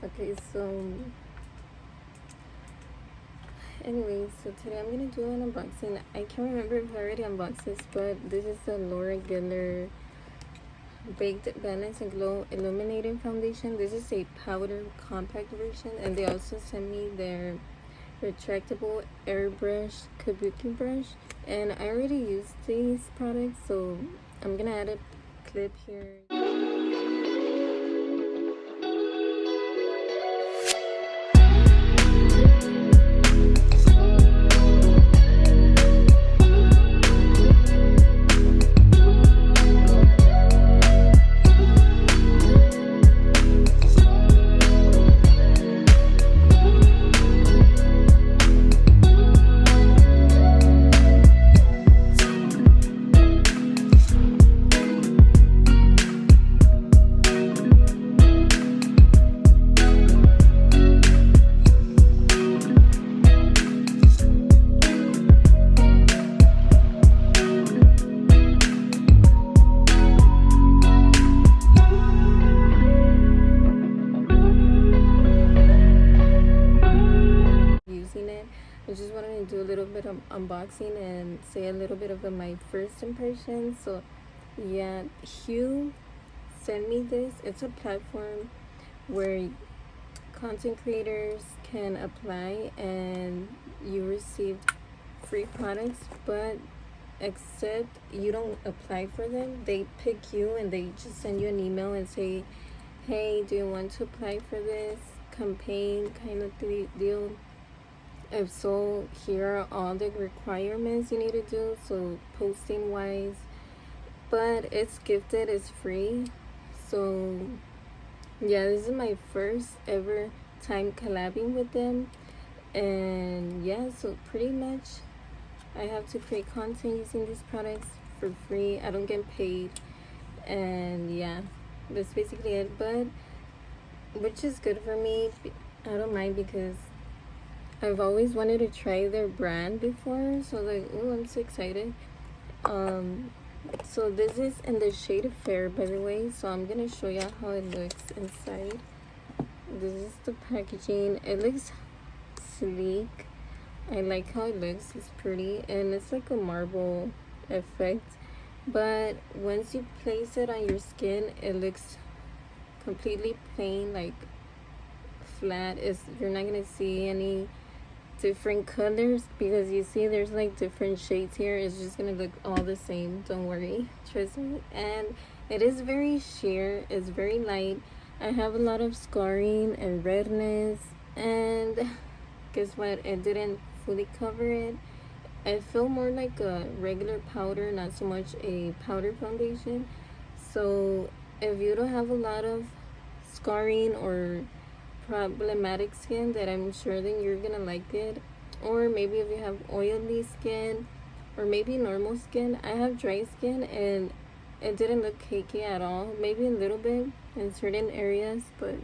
Okay, so anyway, so today I'm gonna do an unboxing. I can't remember if I already unboxed this, but this is the Laura Geller Baked Balance and Glow Illuminating Foundation. This is a powder compact version, and they also sent me their retractable airbrush kabuki brush, and I already used these products, so I'm gonna add a clip here. I just wanted to do a little bit of unboxing and say a little bit of my first impression. So yeah, Hue sent me this. It's a platform where content creators can apply and you receive free products, but except you don't apply for them. They pick you and they just send you an email and say, hey, do you want to apply for this campaign kind of deal? If so, here are all the requirements you need to do, so posting wise, but it's gifted, it's free. So yeah, this is my first ever time collabing with them, and yeah, so pretty much I have to create content using these products for free. I don't get paid, and yeah, that's basically it, but which is good for me. I don't mind because I've always wanted to try their brand before, so like, oh, I'm so excited. So this is in the shade Fair, by the way, so I'm gonna show you how it looks inside. This is the packaging. It looks sleek. I like how it looks. It's pretty, and it's like a marble effect, but once you place it on your skin, it looks completely plain, like flat. You're not gonna see any different colors, because you see there's like different shades here. It's just gonna look all the same, don't worry, trust me. And it is very sheer, it's very light. I have a lot of scarring and redness, and guess what, it didn't fully cover it. I feel more like a regular powder, not so much a powder foundation. So if you don't have a lot of scarring or problematic skin, that I'm sure that you're gonna like it, or maybe if you have oily skin or maybe normal skin. I have dry skin and it didn't look cakey at all, maybe a little bit in certain areas, but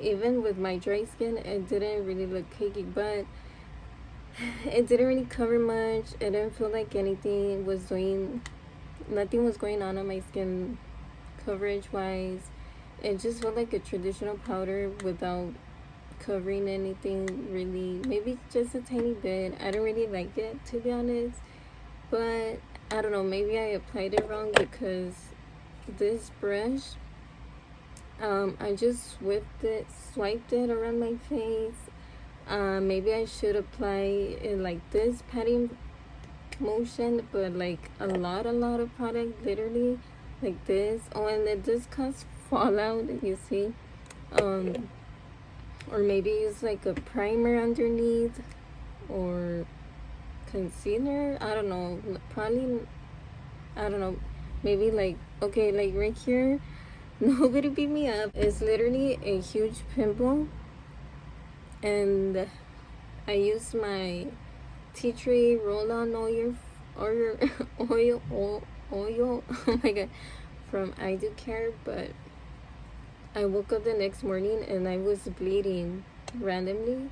even with my dry skin it didn't really look cakey, but it didn't really cover much. It didn't feel like nothing was going on my skin coverage wise. It just felt like a traditional powder without covering anything really, maybe just a tiny bit. I don't really like it, to be honest, but I don't know, maybe I applied it wrong, because this brush, I just swiped it around my face. Maybe I should apply it like this, patting motion, but like a lot of product, literally like this. Oh, and it does cause fallout, you see. Or maybe use like a primer underneath or concealer. I don't know, probably, I don't know, maybe like, okay, like right here, nobody beat me up. It's literally a huge pimple, and I used my tea tree roll-on oil oh my god, from I Do Care, but I woke up the next morning and I was bleeding randomly.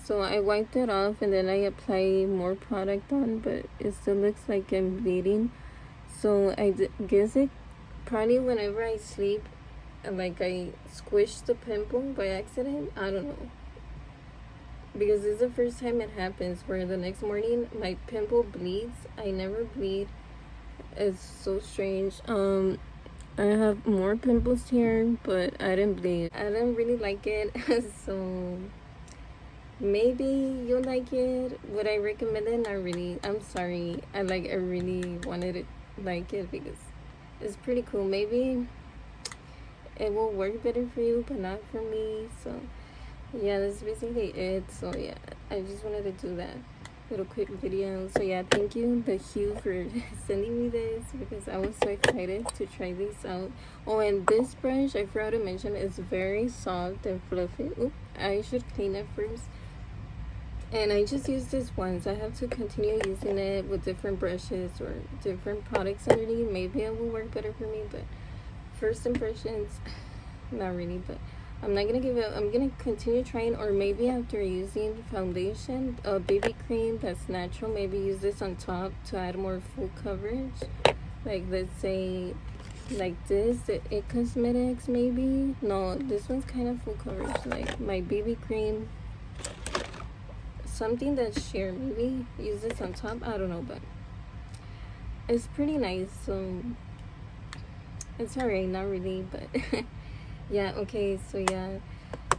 So I wiped it off and then I applied more product on, but it still looks like I'm bleeding. So I guess it probably whenever I sleep, like I squished the pimple by accident. I don't know, because this is the first time it happens where the next morning my pimple bleeds. I never bleed. It's so strange. I have more pimples here, but I didn't bleed. I didn't really like it. So maybe you'll like it. Would I recommend it? Not really. I'm sorry. I really wanted to like it because it's pretty cool. Maybe it will work better for you, but not for me. So yeah, that's basically it. So yeah, I just wanted to do that little quick video. So yeah, thank you the Hue for sending me this, because I was so excited to try this out. Oh, and this brush, I forgot to mention, is very soft and fluffy. Oop, I should clean it first. And I just used this once. I have to continue using it with different brushes or different products underneath. Maybe it will work better for me, but first impressions, not really. But I'm not gonna give it. I'm gonna continue trying, or maybe after using foundation, a BB cream that's natural, maybe use this on top to add more full coverage. Like, let's say like this, the It Cosmetics, maybe. No, this one's kind of full coverage. Like my BB cream, something that's sheer, maybe use this on top. I don't know, but it's pretty nice. So it's alright, not really, but yeah. Okay, so yeah,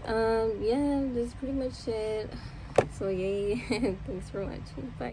yeah, that's pretty much it. So yay. Thanks for watching. Bye.